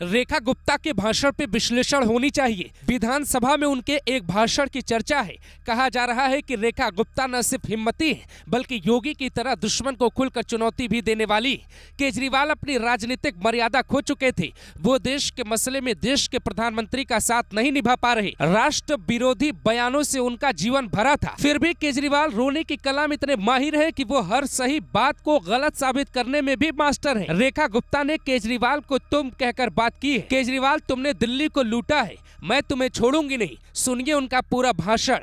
रेखा गुप्ता के भाषण पे विश्लेषण होनी चाहिए। विधानसभा में उनके एक भाषण की चर्चा है। कहा जा रहा है कि रेखा गुप्ता न सिर्फ हिम्मती है बल्कि योगी की तरह दुश्मन को खुलकर चुनौती भी देने वाली। केजरीवाल अपनी राजनीतिक मर्यादा खो चुके थे। वो देश के मसले में देश के प्रधानमंत्री का साथ नहीं निभा पा रहे। राष्ट्र विरोधी बयानों से उनका जीवन भरा था। फिर भी केजरीवाल रोने की कला में इतने माहिर है कि वो हर सही बात को गलत साबित करने में भी मास्टर है। रेखा गुप्ता ने केजरीवाल को तुम कहकर बात की है। केजरीवाल, तुमने दिल्ली को लूटा है, मैं तुम्हें छोड़ूंगी नहीं। सुनिए उनका पूरा भाषण।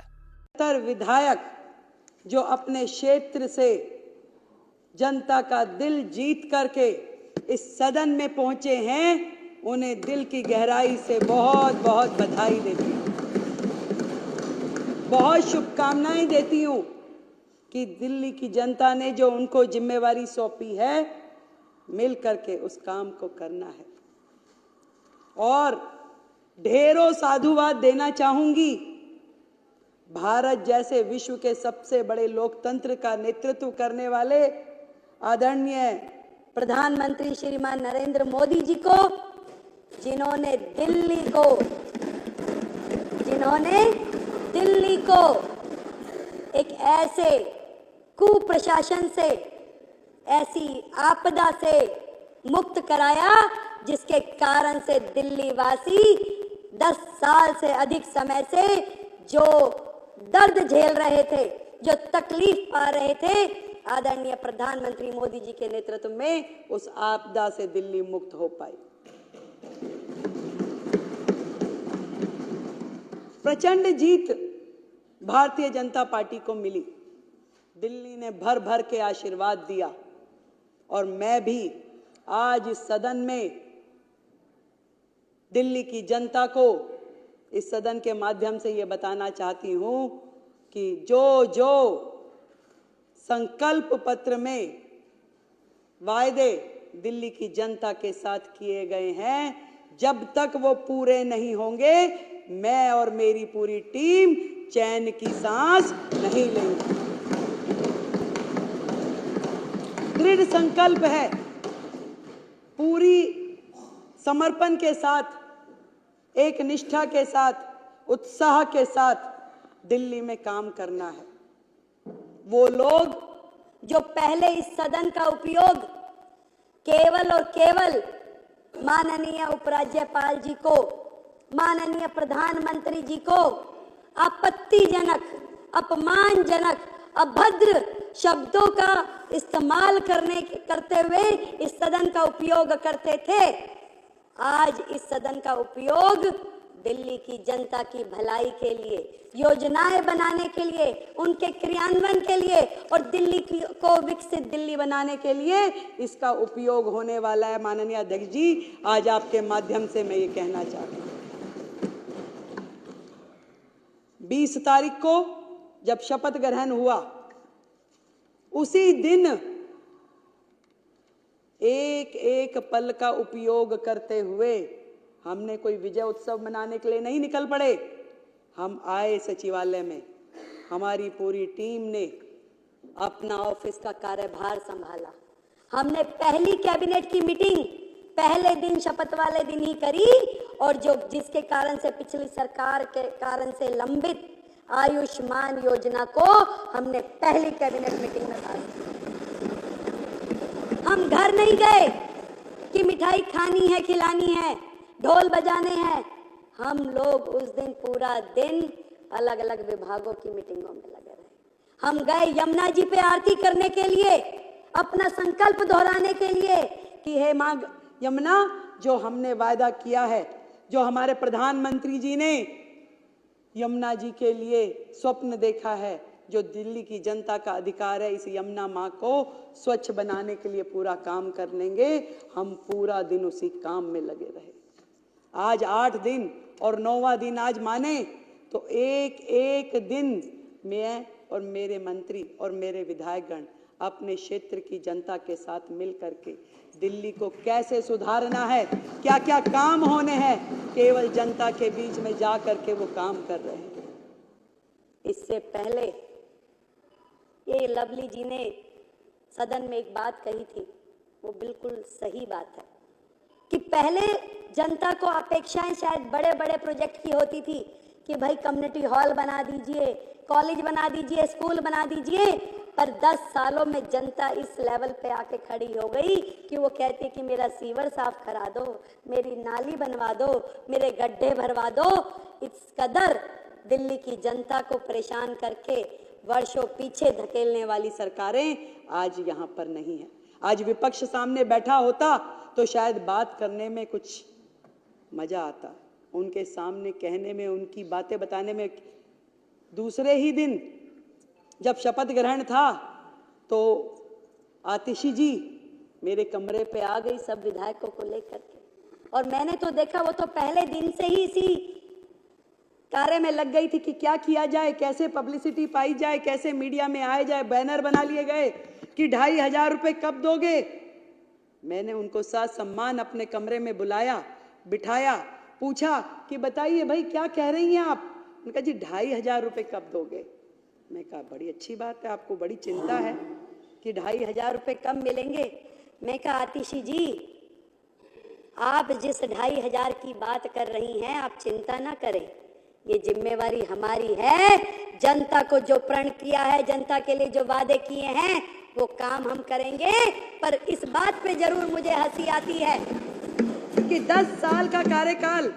विधायक जो अपने क्षेत्र से जनता का दिल जीत करके इस सदन में पहुंचे हैं, उन्हें दिल की गहराई से बहुत बहुत बधाई देती हूँ, बहुत शुभकामनाएं देती हूँ कि दिल्ली की जनता ने जो उनको जिम्मेवारी सौंपी है, मिल करके उस काम को करना है। और ढेरों साधुवाद देना चाहूंगी भारत जैसे विश्व के सबसे बड़े लोकतंत्र का नेतृत्व करने वाले आदरणीय प्रधानमंत्री श्रीमान नरेंद्र मोदी जी को, जिन्होंने दिल्ली को एक ऐसे कुप्रशासन से, ऐसी आपदा से मुक्त कराया जिसके कारण से दिल्ली वासी 10 साल से अधिक समय से जो दर्द झेल रहे थे, जो तकलीफ पा रहे थे, आदरणीय प्रधानमंत्री मोदी जी के नेतृत्व में उस आपदा से दिल्ली मुक्त हो पाई। प्रचंड जीत भारतीय जनता पार्टी को मिली। दिल्ली ने भर भर के आशीर्वाद दिया और मैं भी आज इस सदन में दिल्ली की जनता को इस सदन के माध्यम से ये बताना चाहती हूं कि जो जो संकल्प पत्र में वायदे दिल्ली की जनता के साथ किए गए हैं, जब तक वो पूरे नहीं होंगे, मैं और मेरी पूरी टीम चैन की सांस नहीं लेंगे। दृढ़ संकल्प है, पूरी समर्पण के साथ, एक निष्ठा के साथ, उत्साह के साथ दिल्ली में काम करना है। वो लोग जो पहले इस सदन का उपयोग केवल और केवल माननीय उपराज्यपाल जी को, माननीय प्रधानमंत्री जी को आपत्तिजनक, अपमानजनक, अभद्र शब्दों का इस्तेमाल करते हुए इस सदन का उपयोग करते थे, आज इस सदन का उपयोग दिल्ली की जनता की भलाई के लिए, योजनाएं बनाने के लिए, उनके क्रियान्वयन के लिए और दिल्ली को विकसित दिल्ली बनाने के लिए इसका उपयोग होने वाला है। माननीय अध्यक्ष जी, आज आपके माध्यम से मैं ये कहना चाहती हूँ, 20 तारीख को जब शपथ ग्रहण हुआ, उसी दिन एक एक पल का उपयोग करते हुए हमने कोई विजय उत्सव मनाने के लिए नहीं निकल पड़े। हम आए सचिवालय में, हमारी पूरी टीम ने अपना ऑफिस का कार्यभार संभाला। हमने पहली कैबिनेट की मीटिंग पहले दिन, शपथ वाले दिन ही करी, और जो जिसके कारण से पिछली सरकार के कारण से लंबित आयुष्मान योजना को हमने पहली कैबिनेट मीटिंग में पास किया। हम घर नहीं गए कि मिठाई खानी है, खिलानी है, ढोल बजाने हैं। हम लोग उस दिन पूरा दिन अलग अलग विभागों की मीटिंगों में लगे रहे। हम गए यमुना जी पे आरती करने के लिए, अपना संकल्प दोहराने के लिए कि हे मां यमुना, जो हमने वायदा किया है, जो हमारे प्रधानमंत्री जी ने यमुना जी के लिए स्वप्न देखा है, जो दिल्ली की जनता का अधिकार है, इस यमुना माँ को स्वच्छ बनाने के लिए पूरा काम कर लेंगे। हम पूरा दिन उसी काम में लगे रहे। आज 8 दिन और 9वां दिन आज माने तो एक एक दिन मैं और मेरे मंत्री और मेरे विधायकगण अपने क्षेत्र की जनता के साथ मिल करके दिल्ली को कैसे सुधारना है, क्या क्या काम होने हैं, केवल जनता के बीच में जा करके वो काम कर रहे हैं। इससे पहले ये लवली जी ने सदन में एक बात कही थी, वो बिल्कुल सही बात है कि पहले जनता को अपेक्षाएं शायद बड़े बड़े प्रोजेक्ट की होती थी कि भाई कम्युनिटी हॉल बना दीजिए, कॉलेज बना दीजिए, स्कूल बना दीजिए, पर 10 सालों में जनता इस लेवल पे आके खड़ी हो गई कि वो कहती है कि मेरा सीवर साफ करा दो, मेरी नाली बनवा दो, मेरे गड्ढे भरवा दो। इस कदर दिल्ली की जनता को परेशान करके वर्षों पीछे धकेलने वाली सरकारें आज यहाँ पर नहीं है। आज विपक्ष सामने बैठा होता तो शायद बात करने में कुछ मजा आता, उनके सामने कहने में, उनकी बातें बताने में। दूसरे ही दिन जब शपथ ग्रहण था तो आतिशी जी मेरे कमरे पे आ गई सब विधायकों को लेकर के, और मैंने तो देखा वो तो पहले दिन से ही इसी कार्य में लग गई थी कि क्या किया जाए, कैसे पब्लिसिटी पाई जाए, कैसे मीडिया में आए जाए। बैनर बना लिए गए कि 2,500 रुपए कब दोगे। मैंने उनको साथ सम्मान अपने कमरे में बुलाया, बिठाया, पूछा कि बताइए भाई क्या कह रही हैं आप। उन्होंने कहा जी 2,500 रुपए कब दोगे। मैं कहा बड़ी अच्छी बात है, आपको बड़ी चिंता है कि 2,500 रुपए कब मिलेंगे। मैं कहा आतिशी जी आप जिस 2,500 की बात कर रही हैं आप चिंता ना करें, ये जिम्मेवारी हमारी है। जनता को जो प्रण किया है, जनता के लिए जो वादे किए हैं वो काम हम करेंगे। पर इस बात पे जरूर मुझे हंसी आती है कि 10 साल का कार्यकाल,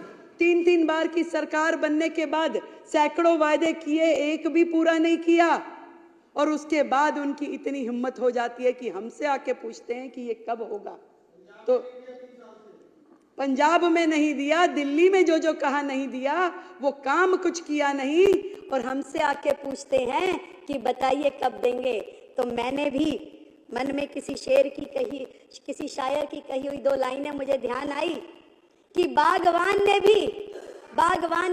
3-3 बार की सरकार बनने के बाद सैकड़ों वादे किए, एक भी पूरा नहीं किया। और उसके बाद उनकी इतनी हिम्मत हो जाती है कि हमसे आके पूछते हैं कि ये कब होगा। तो पंजाब में नहीं दिया, दिल्ली में जो जो कहा नहीं दिया, वो काम कुछ किया नहीं, और हमसे आके पूछते हैं कि बताइए कब देंगे। तो मैंने भी मन में किसी शेर की कही, किसी शायर की कही हुई 2 लाइनें मुझे ध्यान आई कि बागवान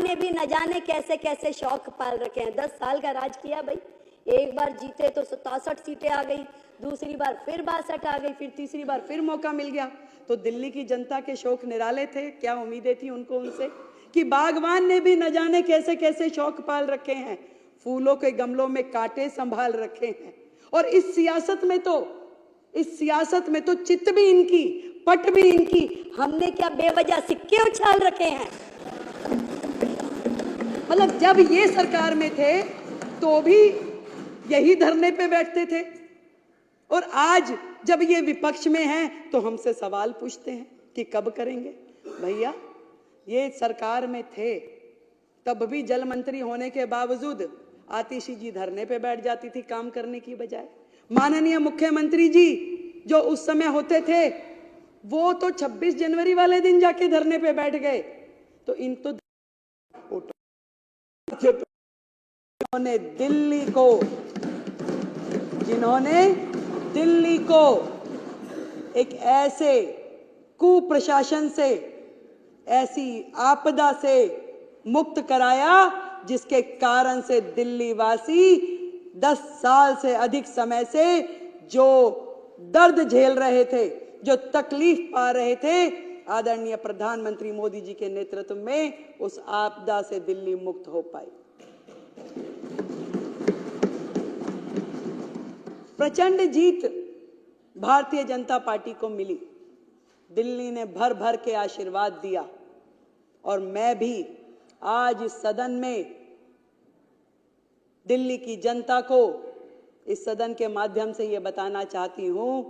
ने भी न जाने कैसे कैसे शौक पाल रखे हैं। 10 साल का राज किया भाई, एक बार जीते तो 67 सीटें आ गई, दूसरी बार फिर 62 आ गई, फिर तीसरी बार फिर मौका मिल गया। तो दिल्ली की जनता के शौक निराले थे। क्या उम्मीदें थी उनको उनसे कि बागवान ने भी न जाने कैसे कैसे शौक पाल रखे हैं, फूलों के गमलों में कांटे संभाल रखे हैं। और इस सियासत में तो चित भी इनकी, पट भी इनकी। हमने क्या बेवजह सिक्के उछाल रखे हैं। मतलब जब ये सरकार में थे तो भी यही धरने पे बैठते थे, और आज जब ये विपक्ष में हैं तो हमसे सवाल पूछते हैं कि कब करेंगे। भैया ये सरकार में थे तब भी जल मंत्री होने के बावजूद आतिशी जी धरने पे बैठ जाती थी काम करने की बजाय। माननीय मुख्यमंत्री जी जो उस समय होते थे वो तो 26 जनवरी वाले दिन जाके धरने पे बैठ गए। तो इन तो जिन्होंने दिल्ली को एक ऐसे कुप्रशासन से, ऐसी आपदा से मुक्त कराया जिसके कारण से दिल्ली वासी 10 साल से अधिक समय से जो दर्द झेल रहे थे, जो तकलीफ पा रहे थे, आदरणीय प्रधानमंत्री मोदी जी के नेतृत्व में उस आपदा से दिल्ली मुक्त हो पाई। प्रचंड जीत भारतीय जनता पार्टी को मिली। दिल्ली ने भर भर के आशीर्वाद दिया, और मैं भी आज इस सदन में दिल्ली की जनता को इस सदन के माध्यम से ये बताना चाहती हूं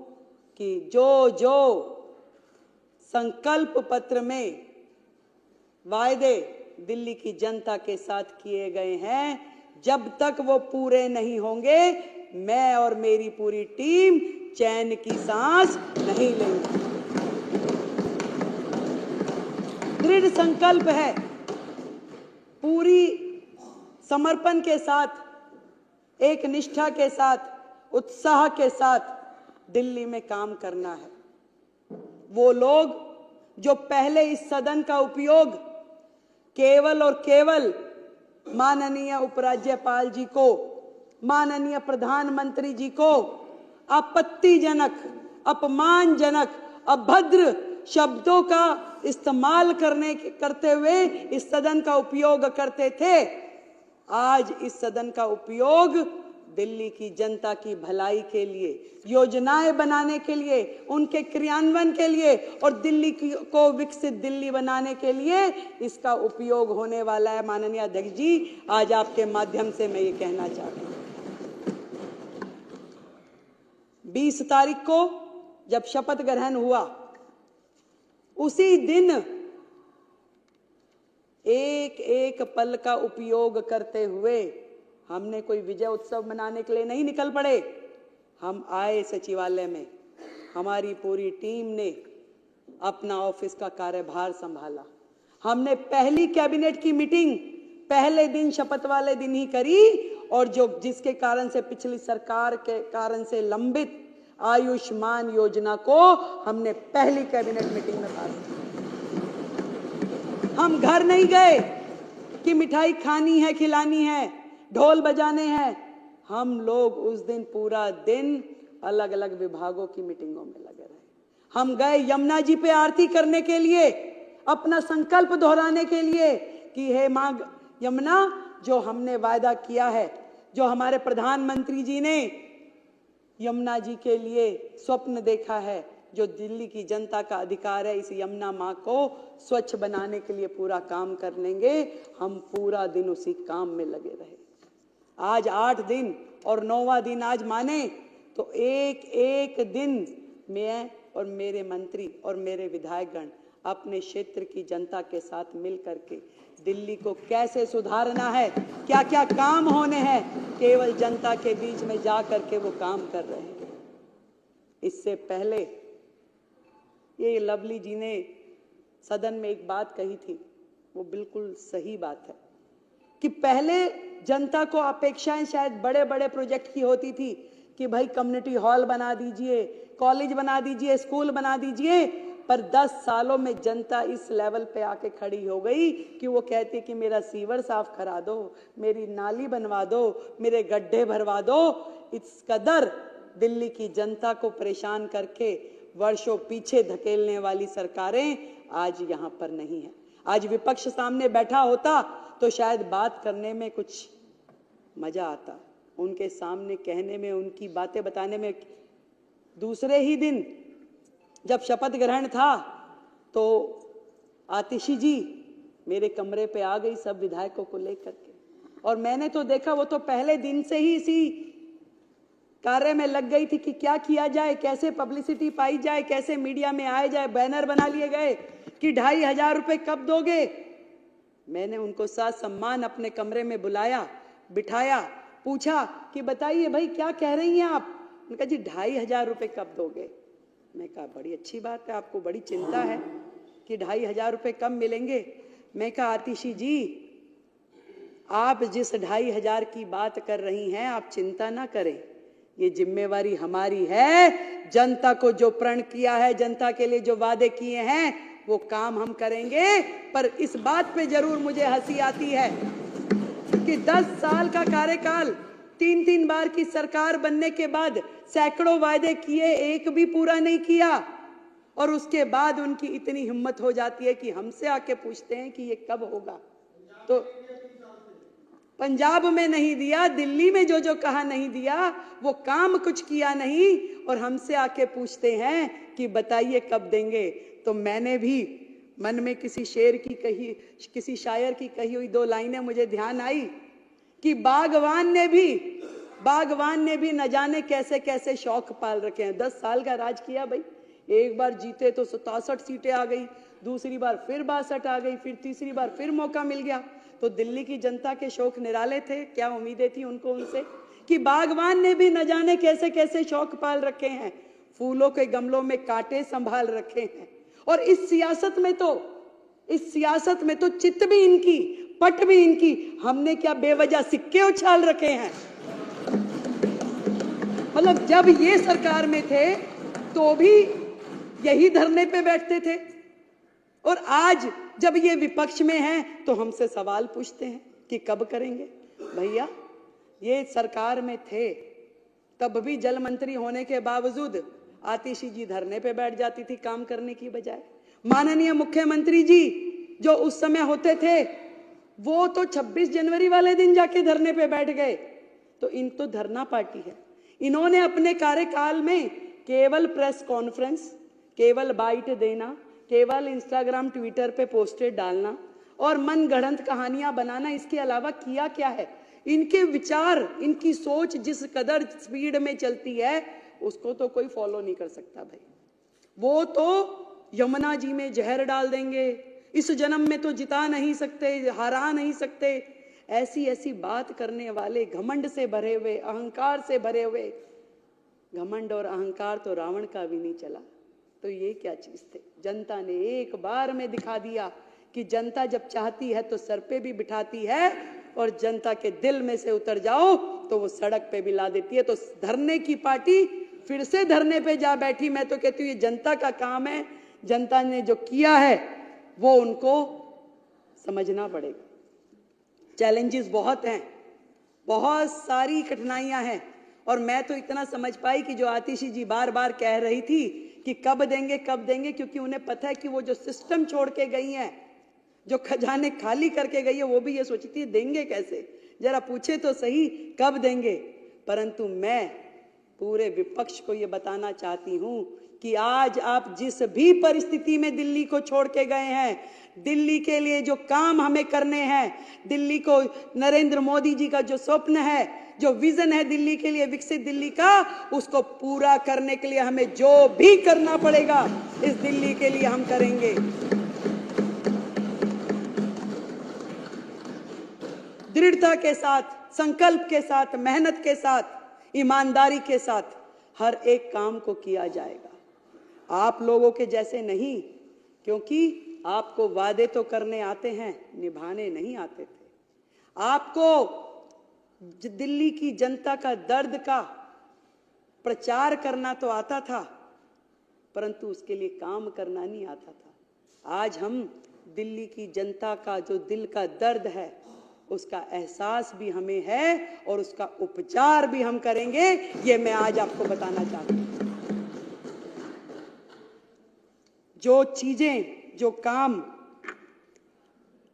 कि जो जो संकल्प पत्र में वायदे दिल्ली की जनता के साथ किए गए हैं, जब तक वो पूरे नहीं होंगे मैं और मेरी पूरी टीम चैन की सांस नहीं लेंगे। दृढ़ संकल्प है, पूरी समर्पण के साथ, एक निष्ठा के साथ, उत्साह के साथ दिल्ली में काम करना है। वो लोग जो पहले इस सदन का उपयोग केवल और केवल माननीय उपराज्यपाल जी को, माननीय प्रधानमंत्री जी को आपत्तिजनक, अपमानजनक, अभद्र शब्दों का इस्तेमाल करते हुए इस सदन का उपयोग करते थे, आज इस सदन का उपयोग दिल्ली की जनता की भलाई के लिए, योजनाएं बनाने के लिए, उनके क्रियान्वयन के लिए और दिल्ली को विकसित दिल्ली बनाने के लिए इसका उपयोग होने वाला है। माननीय अध्यक्ष जी, आज आपके माध्यम से मैं ये कहना चाहती हूँ, 20 तारीख को जब शपथ ग्रहण हुआ, उसी दिन एक एक पल का उपयोग करते हुए हमने कोई विजय उत्सव मनाने के लिए नहीं निकल पड़े। हम आए सचिवालय में, हमारी पूरी टीम ने अपना ऑफिस का कार्यभार संभाला। हमने पहली कैबिनेट की मीटिंग पहले दिन, शपथ वाले दिन ही करी और जिसके कारण से पिछली सरकार के कारण से लंबित आयुष्मान योजना को हमने पहली कैबिनेट मीटिंग में पास किया। हम घर नहीं गए कि मिठाई खानी है, खिलानी है, ढोल बजाने हैं। हम लोग उस दिन पूरा दिन अलग अलग विभागों की मीटिंगों में लगे रहे। हम गए यमुना जी पे आरती करने के लिए, अपना संकल्प दोहराने के लिए कि हे मां यमुना, जो हमने वायदा किया है, जो हमारे प्रधानमंत्री जी ने यमुना जी के लिए स्वप्न देखा है, जो दिल्ली की जनता का अधिकार है, इस यमुना मां को स्वच्छ बनाने के लिए पूरा काम कर लेंगे। हम पूरा दिन उसी काम में लगे रहे। आज 8 दिन और 9वां दिन आज माने तो एक एक दिन मैं और मेरे मंत्री और मेरे विधायकगण अपने क्षेत्र की जनता के साथ मिल करके दिल्ली को कैसे सुधारना है, क्या क्या काम होने हैं, केवल जनता के बीच में जा करके वो काम कर रहे हैं। इससे पहले ये लवली जी ने सदन में एक बात कही थी, वो बिल्कुल सही बात है कि पहले जनता को अपेक्षाएं शायद बड़े बड़े प्रोजेक्ट की होती थी कि भाई कम्युनिटी हॉल बना दीजिए, कॉलेज बना दीजिए, स्कूल बना दीजिए, पर 10 सालों में जनता इस लेवल पे आके खड़ी हो गई कि वो कहती है कि मेरा सीवर साफ करा दो, मेरी नाली बनवा दो, मेरे गड्ढे भरवा दो। इस कदर दिल्ली की जनता को परेशान करके वर्षों पीछे धकेलने वाली सरकारें आज यहाँ पर नहीं है। आज विपक्ष सामने बैठा होता तो शायद बात करने में कुछ मजा आता, उनके सामने कहने में, उनकी बातें बताने में। दूसरे ही दिन जब शपथ ग्रहण था तो आतिशी जी मेरे कमरे पे आ गई सब विधायकों को लेकर के, और मैंने तो देखा वो तो पहले दिन से ही इसी कार्य में लग गई थी कि क्या किया जाए, कैसे पब्लिसिटी पाई जाए, कैसे मीडिया में आया जाए। बैनर बना लिए गए कि 2,500 रुपए कब दोगे। मैंने उनको साथ सम्मान अपने कमरे में बुलाया, बिठाया, पूछा कि बताइए भाई क्या कह रही हैं आप। उन्होंने कहा जी 2,500 रुपए कब दोगे। मैं कहा बड़ी अच्छी बात है, आपको बड़ी चिंता है कि 2,500 रुपए कब मिलेंगे। मैं कहा आतिशी जी, आप जिस 2,500 की बात कर रही हैं आप चिंता ना करें, ये जिम्मेवारी हमारी है। जनता को जो प्रण किया है, जनता के लिए जो वादे किए हैं वो काम हम करेंगे। पर इस बात पे जरूर मुझे हंसी आती है कि 10 साल का कार्यकाल, 3-3 बार की सरकार बनने के बाद सैकड़ों वायदे किए, एक भी पूरा नहीं किया। और उसके बाद उनकी इतनी हिम्मत हो जाती है कि हमसे आके पूछते हैं कि ये कब होगा। तो पंजाब में नहीं दिया, दिल्ली में जो जो कहा नहीं दिया, वो काम कुछ किया नहीं, और हमसे आके पूछते हैं कि बताइए कब देंगे। तो मैंने भी मन में किसी शेर की कही, किसी शायर की कही हुई 2 लाइनें मुझे ध्यान आई कि बागवान ने भी न जाने कैसे कैसे शौक पाल रखे हैं। 10 साल का राज किया भाई, एक बार जीते तो 67 सीटें आ गई, दूसरी बार फिर 62 आ गई, फिर तीसरी बार फिर मौका मिल गया। तो दिल्ली की जनता के शौक निराले थे, क्या उम्मीदें थी उनको उनसे कि बागवान ने भी न जाने कैसे कैसे शौक पाल रखे हैं, फूलों के गमलों में कांटे संभाल रखे हैं। और इस सियासत में तो चित भी इनकी, पट भी इनकी, हमने क्या बेवजह सिक्के उछाल रखे हैं। मतलब जब ये सरकार में थे तो भी यही धरने पे बैठते थे, और आज जब ये विपक्ष में हैं तो हमसे सवाल पूछते हैं कि कब करेंगे। भैया ये सरकार में थे तब भी जल मंत्री होने के बावजूद आतिशी जी धरने पे बैठ जाती थी काम करने की बजाय। माननीय मुख्यमंत्री जी जो उस समय होते थे वो तो 26 जनवरी वाले दिन जाके धरने पे बैठ गए। तो इन तो धरना पार्टी है। इन्होंने अपने कार्यकाल में केवल प्रेस कॉन्फ्रेंस, केवल बाइट देना, केवल इंस्टाग्राम ट्विटर पे पोस्टेड डालना और मनगढ़ंत कहानियां बनाना, इसके अलावा किया क्या है? इनके विचार, इनकी सोच जिस कदर स्पीड में चलती है उसको तो कोई फॉलो नहीं कर सकता भाई। वो तो यमुना जी में जहर डाल देंगे, इस जन्म में तो जिता नहीं सकते, हरा नहीं सकते, ऐसी ऐसी बात करने वाले, घमंड से भरे हुए, अहंकार से भरे हुए। घमंड और अहंकार तो रावण का भी नहीं चला, तो ये क्या चीज थे? जनता ने एक बार में दिखा दिया कि जनता जब चाहती है तो सर पे भी बिठाती है और जनता के दिल में से उतर जाओ तो वो सड़क पे भी ला देती है। तो धरने की पार्टी फिर से धरने पे जा बैठी। मैं तो कहती हूँ ये जनता का काम है, जनता ने जो किया है वो उनको समझना पड़ेगा। चैलेंजेस बहुत हैं, बहुत सारी कठिनाइयां हैं, और मैं तो इतना समझ पाई कि जो आतिशी जी बार बार कह रही थी कि कब देंगे कब देंगे, क्योंकि उन्हें पता है कि वो जो सिस्टम छोड़ के गई हैं, जो खजाने खाली करके गई है, वो भी ये सोचती है देंगे कैसे, जरा पूछे तो सही कब देंगे। परंतु मैं पूरे विपक्ष को ये बताना चाहती हूं कि आज आप जिस भी परिस्थिति में दिल्ली को छोड़ के गए हैं, दिल्ली के लिए जो काम हमें करने हैं, दिल्ली को नरेंद्र मोदी जी का जो स्वप्न है, जो विजन है दिल्ली के लिए, विकसित दिल्ली का, उसको पूरा करने के लिए हमें जो भी करना पड़ेगा इस दिल्ली के लिए हम करेंगे। दृढ़ता के साथ, संकल्प के साथ, मेहनत के साथ, ईमानदारी के साथ हर एक काम को किया जाएगा। आप लोगों के जैसे नहीं, क्योंकि आपको वादे तो करने आते हैं, निभाने नहीं आते थे। आपको दिल्ली की जनता का दर्द का प्रचार करना तो आता था, परंतु उसके लिए काम करना नहीं आता था। आज हम दिल्ली की जनता का जो दिल का दर्द है उसका एहसास भी हमें है और उसका उपचार भी हम करेंगे, ये मैं आज आपको बताना चाहती हूं। जो चीजें, जो काम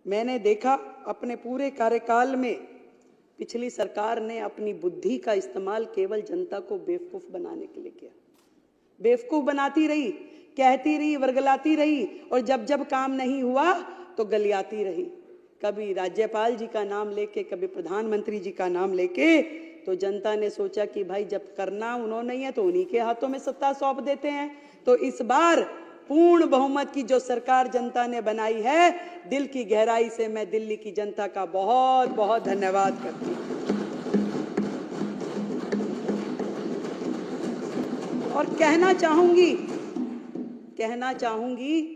मैंने देखा अपने पूरे कार्यकाल में, पिछली सरकार ने अपनी बुद्धि का इस्तेमाल केवल जनता को बेवकूफ बनाने के लिए किया। बेवकूफ बनाती रही, कहती रही, वर्गलाती रही, और जब जब काम नहीं हुआ तो गलियाती रही। कभी राज्यपाल जी का नाम लेके, कभी प्रधानमंत्री जी का नाम लेके। तो जनता ने सोचा कि भाई जब करना उन्होंने ही है तो उन्हीं के हाथों में सत्ता सौंप देते हैं। तो इस बार पूर्ण बहुमत की जो सरकार जनता ने बनाई है, दिल की गहराई से मैं दिल्ली की जनता का बहुत बहुत धन्यवाद करती हूँ। और कहना चाहूंगी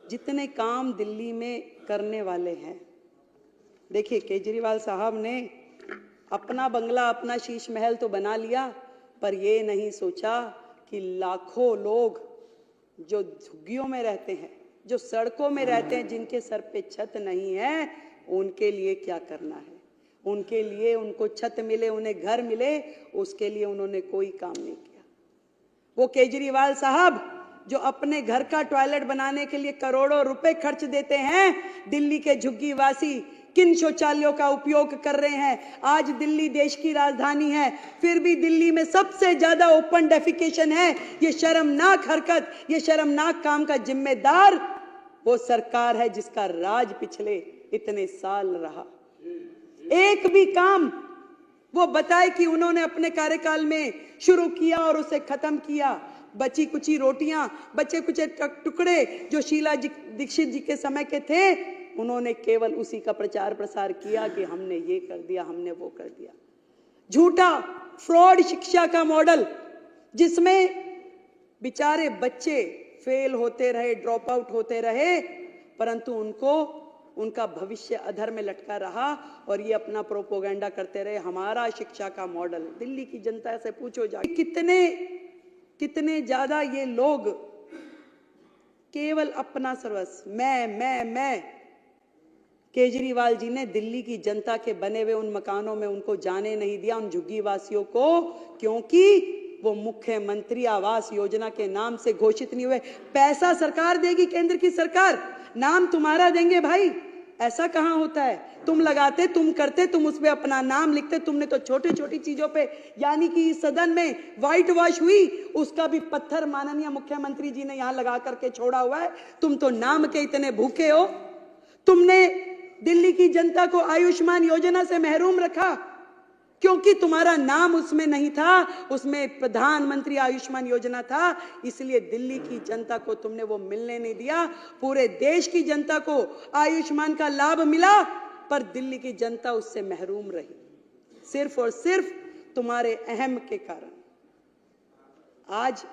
जितने काम दिल्ली में करने वाले हैं, देखिए केजरीवाल साहब ने अपना बंगला, अपना शीश महल तो बना लिया, पर ये नहीं सोचा कि लाखों लोग जो झुग्गियों में रहते हैं, जो सड़कों में रहते हैं, जिनके सर पे छत नहीं है, उनके लिए क्या करना है। उनके लिए, उनको छत मिले, उन्हें घर मिले, उसके लिए उन्होंने कोई काम नहीं किया। वो केजरीवाल साहब जो अपने घर का टॉयलेट बनाने के लिए करोड़ों रुपए खर्च देते हैं, दिल्ली के झुग्गीवासी किन शौचालयों का उपयोग कर रहे हैं। आज दिल्ली देश की राजधानी है, फिर भी दिल्ली में सबसे ज्यादा ओपन डेफिकेशन है। ये शर्मनाक हरकत, ये शर्मनाक काम का जिम्मेदार वो सरकार है जिसका राज पिछले इतने साल रहा। एक भी काम वो बताए कि उन्होंने अपने कार्यकाल में शुरू किया और उसे खत्म किया। बची कुची रोटियां, बचे कुचे टुकड़े जो शीला दीक्षित जी के समय के थे, उन्होंने केवल उसी का प्रचार प्रसार किया कि हमने ये कर दिया, हमने वो कर दिया। झूठा फ्रॉड शिक्षा का मॉडल, जिसमें बेचारे बच्चे फेल होते रहे, ड्रॉप आउट होते रहे, परंतु उनका भविष्य अधर में लटका रहा और ये अपना प्रोपोगंडा करते रहे, हमारा शिक्षा का मॉडल। दिल्ली की जनता से पूछो जाके कितने ज्यादा ये लोग केवल अपना सर्वस्व, मैं। केजरीवाल जी ने दिल्ली की जनता के बने हुए उन मकानों में उनको जाने नहीं दिया, उन झुग्गी वासियों को, क्योंकि वो मुख्यमंत्री आवास योजना के नाम से घोषित नहीं हुए। पैसा सरकार देगी, केंद्र की सरकार, नाम तुम्हारा देंगे भाई, ऐसा कहां होता है? तुम लगाते, तुम करते, तुम उसमें अपना नाम लिखते। तुमने तो छोटी छोटी चीजों पे, यानी कि इस सदन में व्हाइट वॉश हुई, उसका भी पत्थर माननीय मुख्यमंत्री जी ने यहां लगा करके छोड़ा हुआ है। तुम तो नाम के इतने भूखे हो। तुमने दिल्ली की जनता को आयुष्मान योजना से महरूम रखा क्योंकि तुम्हारा नाम उसमें नहीं था, उसमें प्रधानमंत्री आयुष्मान योजना था, इसलिए दिल्ली की जनता को तुमने वो मिलने नहीं दिया। पूरे देश की जनता को आयुष्मान का लाभ मिला, पर दिल्ली की जनता उससे महरूम रही, सिर्फ और सिर्फ तुम्हारे अहम के कारण। आज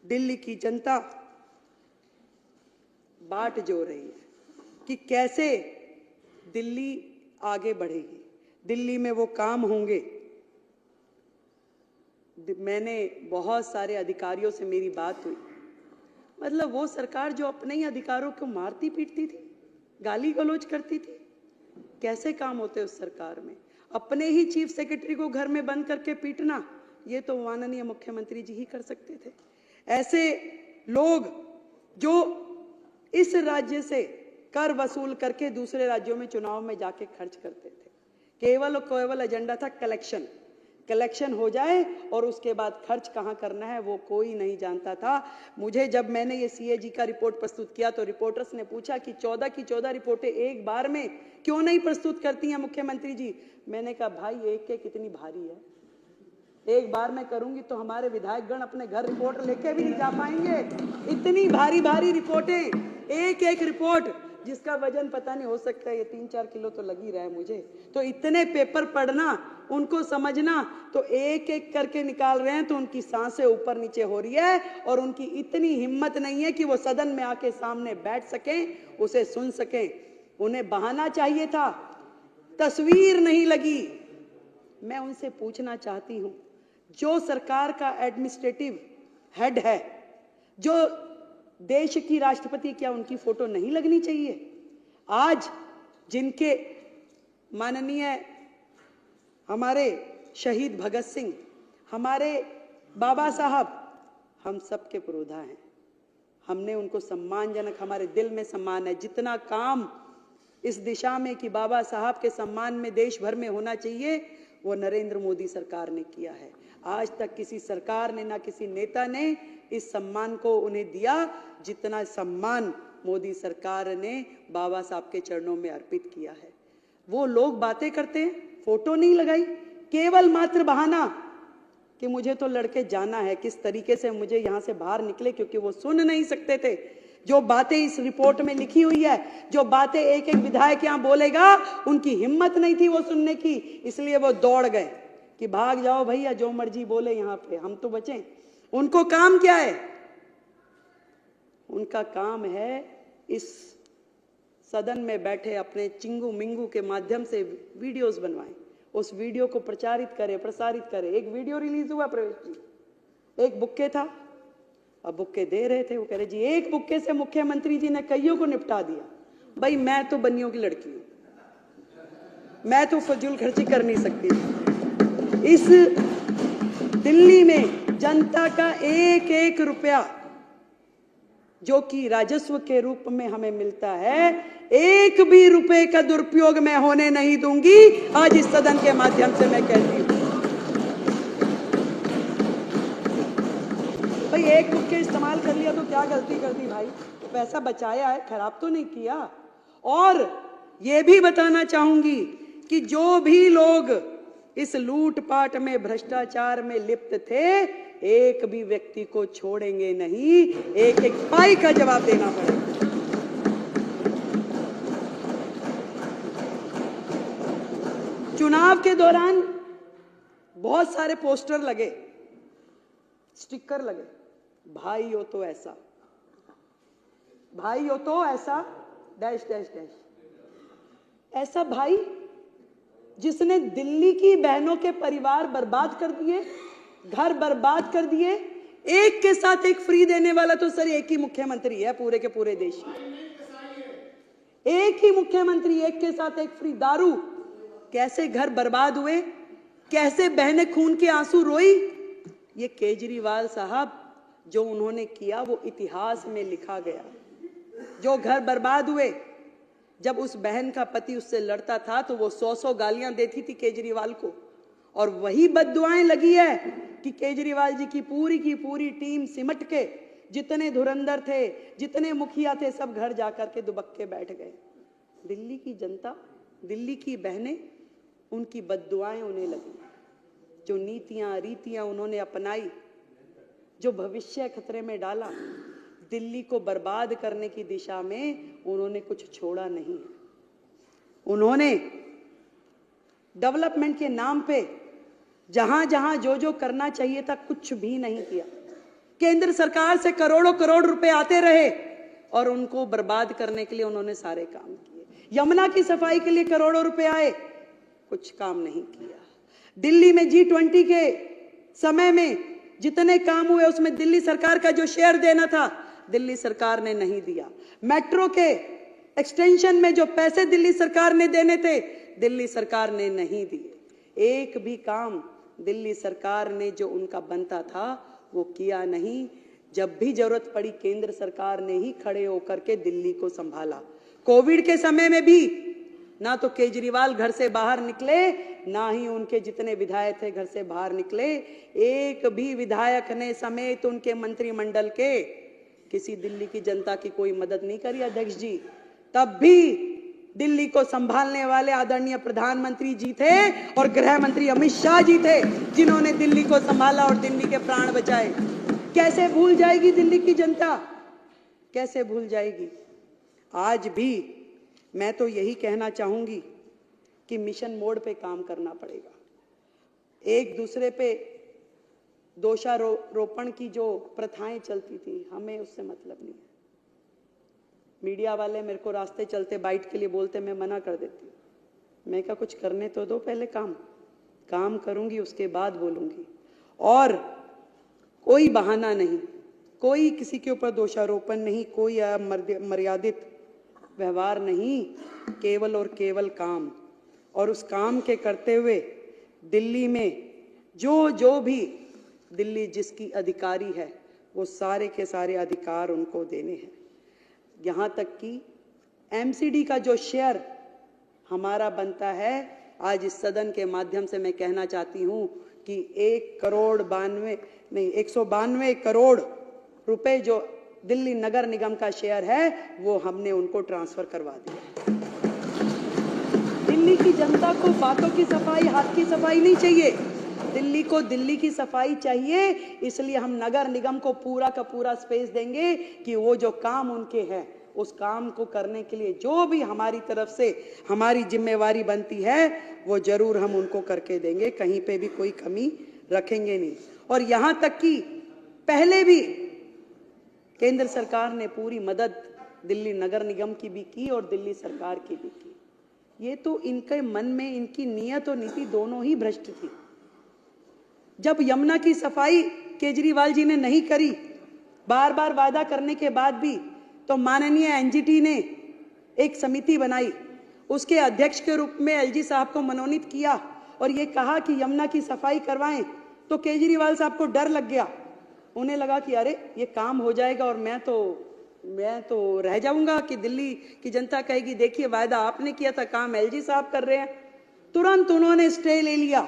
दिल्ली की जनता बाट जो रही है कि कैसे दिल्ली आगे बढ़ेगी, दिल्ली में वो काम होंगे। मैंने बहुत सारे अधिकारियों से मेरी बात हुई, मतलब वो सरकार जो अपने ही अधिकारों को मारती पीटती थी, गाली गलौज करती थी, कैसे काम होते उस सरकार में? अपने ही चीफ सेक्रेटरी को घर में बंद करके पीटना, ये तो माननीय मुख्यमंत्री जी ही कर सकते थे। ऐसे लोग जो इस राज्य से कर वसूल करके दूसरे राज्यों में चुनाव में जाके खर्च करते थे, केवल और केवल एजेंडा था कलेक्शन हो जाए और उसके बाद खर्च कहां करना है वो कोई नहीं जानता था। मुझे जब मैंने ये सीएजी का रिपोर्ट प्रस्तुत किया तो रिपोर्टर्स ने पूछा कि 14 की 14 रिपोर्टें एक बार में क्यों नहीं प्रस्तुत करती हैं मुख्यमंत्री जी? मैंने कहा भाई एक एक कितनी भारी है, एक बार में करूंगी तो हमारे विधायकगण अपने घर रिपोर्ट लेके भी नहीं जा पाएंगे। इतनी भारी भारी रिपोर्टें, एक एक रिपोर्ट जिसका वजन पता नहीं, हो सकता है ये 3-4 किलो तो लग ही रहा है मुझे। तो इतने पेपर पढ़ना, उनको समझना, तो एक एक करके निकाल रहे हैं तो उनकी सांसें ऊपर नीचे हो रही है और उनकी इतनी हिम्मत नहीं है कि वो सदन में आके सामने बैठ सकें, उसे सुन सकें। उन्हें बहाना चाहिए था, तस्वीर नहीं लगी। मैं उनसे पूछना चाहती हूं, जो सरकार का एडमिनिस्ट्रेटिव हेड है, जो देश की राष्ट्रपति, क्या उनकी फोटो नहीं लगनी चाहिए? आज जिनके माननीय हमारे शहीद भगत सिंह, हमारे बाबा साहब, हम सबके पुरोधा हैं। हमने उनको सम्मानजनक, हमारे दिल में सम्मान है। जितना काम इस दिशा में कि बाबा साहब के सम्मान में देश भर में होना चाहिए, वो नरेंद्र मोदी सरकार ने किया है। आज तक किसी सरकार ने, ना किसी नेता ने इस सम्मान को उन्हें दिया जितना सम्मान मोदी सरकार ने बाबा साहब के चरणों में अर्पित किया है। वो लोग बातें करते हैं, फोटो नहीं लगाई, केवल मात्र बहाना कि मुझे तो लड़के जाना है, किस तरीके से मुझे यहां से बाहर निकले, क्योंकि वो सुन नहीं सकते थे जो बातें इस रिपोर्ट में लिखी हुई है, जो बातें एक एक विधायक यहां बोलेगा, उनकी हिम्मत नहीं थी वो सुनने की, इसलिए वो दौड़ गए कि भाग जाओ भैया, जो मर्जी बोले यहां पे, हम तो बचें। उनको काम क्या है? उनका काम है इस सदन में बैठे अपने चिंगू मिंगू के माध्यम से वीडियोस बनवाएं, उस वीडियो को प्रचारित करे, प्रसारित करे। एक वीडियो रिलीज हुआ प्रवेश जी, एक बुक्के था, अब बुक्के दे रहे थे, वो कह रहे जी एक बुक्के से मुख्यमंत्री जी ने कईयों को निपटा दिया। भाई मैं तो बनियों की लड़की हूं, मैं तो फजूल खर्ची कर नहीं सकती। इस दिल्ली में जनता का एक एक रुपया जो कि राजस्व के रूप में हमें मिलता है, एक भी रुपए का दुरुपयोग मैं होने नहीं दूंगी। आज इस सदन के माध्यम से मैं कहती हूं, भाई एक बुक्के इस्तेमाल कर लिया तो क्या गलती कर दी भाई? पैसा बचाया है, खराब तो नहीं किया। और ये भी बताना चाहूंगी कि जो भी लोग इस लूटपाट में, भ्रष्टाचार में लिप्त थे, एक भी व्यक्ति को छोड़ेंगे नहीं, एक एक पाई का जवाब देना पड़ेगा। चुनाव के दौरान बहुत सारे पोस्टर लगे, स्टिकर लगे, भाई हो तो ऐसा, भाई हो तो ऐसा, डैश डैश डैश। ऐसा भाई जिसने दिल्ली की बहनों के परिवार बर्बाद कर दिए, घर बर्बाद कर दिए, एक के साथ एक फ्री देने वाला तो सर एक ही मुख्यमंत्री है पूरे के पूरे देश में। एक ही मुख्यमंत्री, एक के साथ एक फ्री। दारू, कैसे घर बर्बाद हुए, कैसे बहनें खून के आंसू रोई, ये केजरीवाल साहब जो उन्होंने किया वो इतिहास में लिखा गया। जो घर बर्बाद हुए, जब उस बहन का पति उससे लड़ता था तो वो 100 गालियां देती थी केजरीवाल को, और वही बद्दुआएं लगी है कि केजरीवाल जी की पूरी टीम सिमट के जितने धुरंधर थे, जितने मुखिया थे, सब घर जाकर के दुबक्के बैठ गए। दिल्ली की जनता, दिल्ली की बहनें, उनकी बद्दुआएं उन्हें लगी। जो नीतियां रीतियां उन्होंने अपनाई, जो भविष्य खतरे में डाला, दिल्ली को बर्बाद करने की दिशा में उन्होंने कुछ छोड़ा नहीं है। उन्होंने डेवलपमेंट के नाम पे जहां जहां जो करना चाहिए था कुछ भी नहीं किया। केंद्र सरकार से करोड़ों करोड़ रुपए आते रहे और उनको बर्बाद करने के लिए उन्होंने सारे काम किए। यमुना की सफाई के लिए करोड़ों रुपए आए, कुछ काम नहीं किया। दिल्ली में G20 के समय में जितने काम हुए उसमें दिल्ली सरकार का जो शेयर देना था दिल्ली सरकार ने नहीं दिया। मेट्रो के एक्सटेंशन में जो पैसे दिल्ली सरकार ने देने थे दिल्ली सरकार ने नहीं दिए। एक भी काम दिल्ली सरकार ने जो उनका बनता था वो किया नहीं। जब भी जरूरत पड़ी केंद्र सरकार ने ही खड़े होकर के दिल्ली को संभाला। कोविड के समय में भी ना तो केजरीवाल घर से बाहर निकले, ना ही उनके जितने विधायक थे घर से बाहर निकले। एक भी विधायक ने समेत उनके मंत्रिमंडल के किसी दिल्ली की जनता की कोई मदद नहीं करी अध्यक्ष जी। तब भी दिल्ली को संभालने वाले आदरणीय प्रधानमंत्री जी थे और गृह मंत्री अमित शाह जी थे जिन्होंने दिल्ली को संभाला और दिल्ली के प्राण बचाए। कैसे भूल जाएगी दिल्ली की जनता, कैसे भूल जाएगी। आज भी मैं तो यही कहना चाहूंगी कि मिशन मोड पे काम करना पड़ेगा। एक दूसरे पे दोषारोपण की जो प्रथाएं चलती थी हमें उससे मतलब नहीं है। मीडिया वाले मेरे को रास्ते चलते बाइट के लिए बोलते, मैं मना कर देती हूँ। मैं क्या, कुछ करने तो दो, पहले काम करूंगी उसके बाद बोलूंगी। और कोई बहाना नहीं, कोई किसी के ऊपर दोषारोपण नहीं, कोई मर्यादित व्यवहार नहीं, केवल और केवल काम। और उस काम के करते हुए दिल्ली में जो भी दिल्ली जिसकी अधिकारी है वो सारे के सारे अधिकार उनको देने हैं। यहाँ तक कि MCD का जो शेयर हमारा बनता है, आज इस सदन के माध्यम से मैं कहना चाहती हूँ कि 192 करोड़ रुपए जो दिल्ली नगर निगम का शेयर है वो हमने उनको ट्रांसफर करवा दिया। दिल्ली की जनता को बातों की सफाई, हाथ की सफाई नहीं चाहिए, दिल्ली को दिल्ली की सफाई चाहिए। इसलिए हम नगर निगम को पूरा का पूरा स्पेस देंगे कि वो जो काम उनके हैं उस काम को करने के लिए जो भी हमारी तरफ से हमारी जिम्मेवारी बनती है वो जरूर हम उनको करके देंगे, कहीं पे भी कोई कमी रखेंगे नहीं। और यहां तक कि पहले भी केंद्र सरकार ने पूरी मदद दिल्ली नगर निगम की भी की और दिल्ली सरकार की भी की। ये तो इनके मन में इनकी नीयत और नीति दोनों ही भ्रष्ट थी। जब यमुना की सफाई केजरीवाल जी ने नहीं करी, बार बार वादा करने के बाद भी, तो माननीय NGT ने एक समिति बनाई, उसके अध्यक्ष के रूप में LG साहब को मनोनीत किया और ये कहा कि यमुना की सफाई करवाएं। तो केजरीवाल साहब को डर लग गया, उन्हें लगा कि अरे ये काम हो जाएगा और मैं तो रह जाऊंगा कि दिल्ली की जनता कहेगी देखिए वायदा आपने किया था, काम LG साहब कर रहे हैं। तुरंत उन्होंने स्टे ले लिया,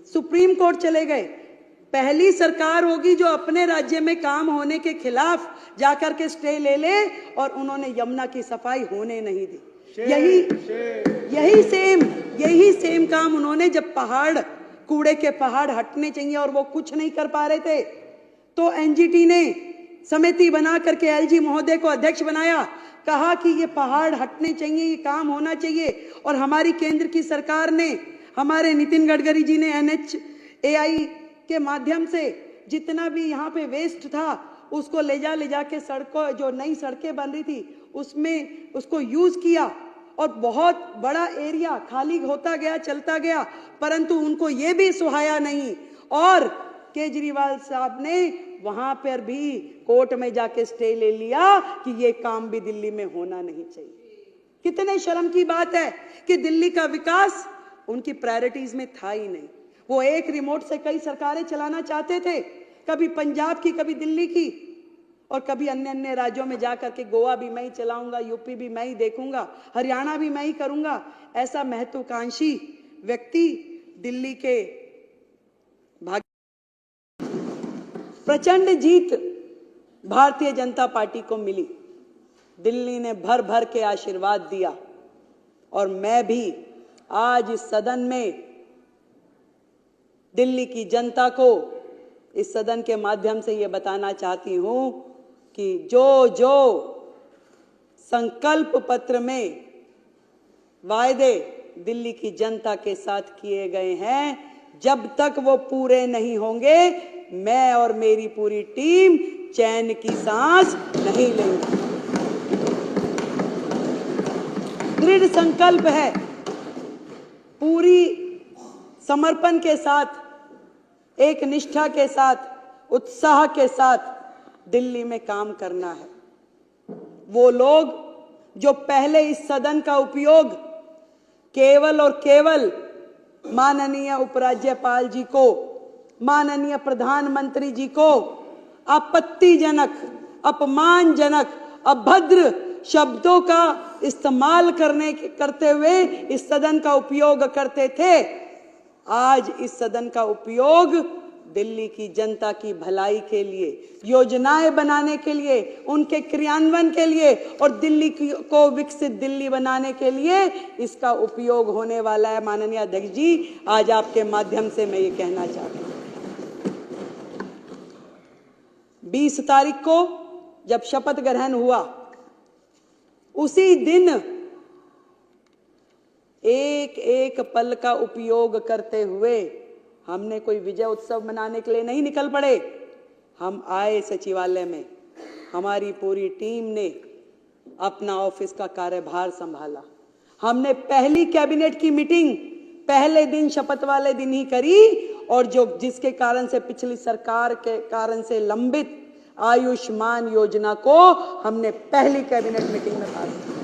सुप्रीम कोर्ट चले गए। पहली सरकार होगी जो अपने राज्य में काम होने के खिलाफ जाकर के स्टे ले ले, और उन्होंने यमुना की सफाई होने नहीं दी। यही सेम काम उन्होंने जब कूड़े के पहाड़ हटने चाहिए और वो कुछ नहीं कर पा रहे थे, तो NGT ने समिति बना करके LG महोदय को अध्यक्ष बनाया, कहा कि ये पहाड़ हटने चाहिए, ये काम होना चाहिए। और हमारी केंद्र की सरकार ने, हमारे नितिन गडकरी जी ने NHAI के माध्यम से जितना भी यहाँ पे वेस्ट था उसको ले जा के सड़कों, जो नई सड़कें बन रही थी उसमें उसको यूज किया और बहुत बड़ा एरिया खाली होता गया, चलता गया, परंतु उनको ये भी सुहाया नहीं। और केजरीवाल साहब ने वहां पर भी कोर्ट में जाके स्टे ले लिया कि ये काम भी दिल्ली में होना नहीं चाहिए। कितने शर्म की बात है कि दिल्ली का विकास उनकी प्रायोरिटीज में था ही नहीं। वो एक रिमोट से कई सरकारें चलाना चाहते थे, कभी पंजाब की, कभी दिल्ली की, और कभी अन्य अन्य राज्यों में जा करके गोवा भी मैं ही चलाऊंगा, यूपी भी मैं ही देखूंगा, हरियाणा भी मैं ही करूंगा, ऐसा महत्वाकांक्षी व्यक्ति दिल्ली के प्रचंड जीत भारतीय जनता पार्टी को मिली। दिल्ली ने भर भर के आशीर्वाद दिया और मैं भी आज इस सदन में दिल्ली की जनता को इस सदन के माध्यम से ये बताना चाहती हूं कि जो जो संकल्प पत्र में वायदे दिल्ली की जनता के साथ किए गए हैं, जब तक वो पूरे नहीं होंगे मैं और मेरी पूरी टीम चैन की सांस नहीं लेंगे। दृढ़ संकल्प है, पूरी समर्पण के साथ, एक निष्ठा के साथ, उत्साह के साथ दिल्ली में काम करना है। वो लोग जो पहले इस सदन का उपयोग केवल और केवल माननीय उपराज्यपाल जी को, माननीय प्रधानमंत्री जी को आपत्तिजनक, अपमानजनक, अभद्र शब्दों का इस्तेमाल करते हुए इस सदन का उपयोग करते थे, आज इस सदन का उपयोग दिल्ली की जनता की भलाई के लिए, योजनाएं बनाने के लिए, उनके क्रियान्वयन के लिए और दिल्ली को विकसित दिल्ली बनाने के लिए इसका उपयोग होने वाला है। माननीय अध्यक्ष जी, आज आपके माध्यम से मैं ये कहना चाहती हूँ, 20 तारीख को जब शपथ ग्रहण हुआ, उसी दिन एक एक पल का उपयोग करते हुए हमने कोई विजय उत्सव मनाने के लिए नहीं निकल पड़े। हम आए सचिवालय में, हमारी पूरी टीम ने अपना ऑफिस का कार्यभार संभाला। हमने पहली कैबिनेट की मीटिंग पहले दिन, शपथ वाले दिन ही करी और जिसके कारण से पिछली सरकार के कारण से लंबित आयुष्मान योजना को हमने पहली कैबिनेट मीटिंग में पास किया।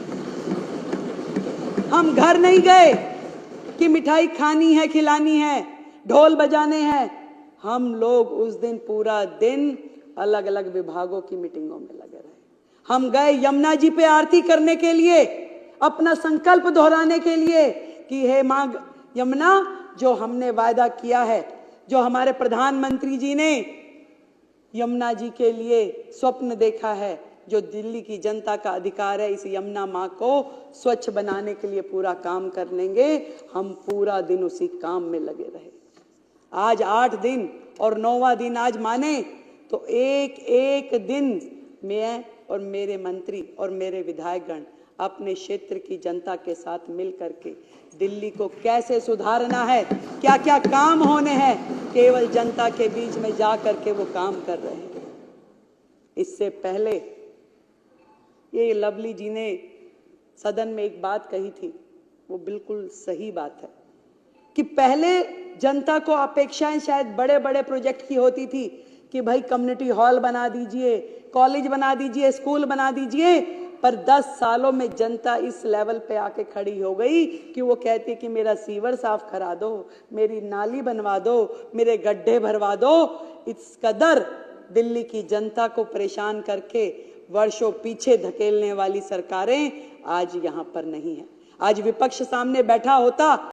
हम घर नहीं गए कि मिठाई खानी है, खिलानी है, ढोल बजाने हैं। हम लोग उस दिन पूरा दिन अलग अलग विभागों की मीटिंगों में लगे रहे। हम गए यमुना जी पे आरती करने के लिए, अपना संकल्प दोहराने के लिए कि हे मां यमुना, जो हमने वायदा किया है, जो हमारे प्रधानमंत्री जी ने यमुना जी के लिए स्वप्न देखा है, जो दिल्ली की जनता का अधिकार है, इस यमुना मां को स्वच्छ बनाने के लिए पूरा काम कर लेंगे। हम पूरा दिन उसी काम में लगे रहे। आज 8 दिन और 9वां दिन आज माने तो एक एक दिन मैं और मेरे मंत्री और मेरे विधायकगण अपने क्षेत्र की जनता के साथ मिल करके दिल्ली को कैसे सुधारना है, क्या क्या काम होने हैं, केवल जनता के बीच में जा करके वो काम कर रहे हैं। इससे पहले ये लवली जी ने सदन में एक बात कही थी, वो बिल्कुल सही बात है कि पहले जनता को अपेक्षाएं शायद बड़े बड़े प्रोजेक्ट की होती थी कि भाई कम्युनिटी हॉल बना दीजिए, कॉलेज बना दीजिए, स्कूल बना दीजिए, पर 10 सालों में जनता इस लेवल पे आके खड़ी हो गई कि वो कहती है कि मेरा सीवर साफ करा दो, मेरी नाली बनवा दो, मेरे गड्ढे भरवा दो। इस कदर दिल्ली की जनता को परेशान करके वर्षों पीछे धकेलने वाली सरकारें आज यहाँ पर नहीं है। आज विपक्ष सामने बैठा होता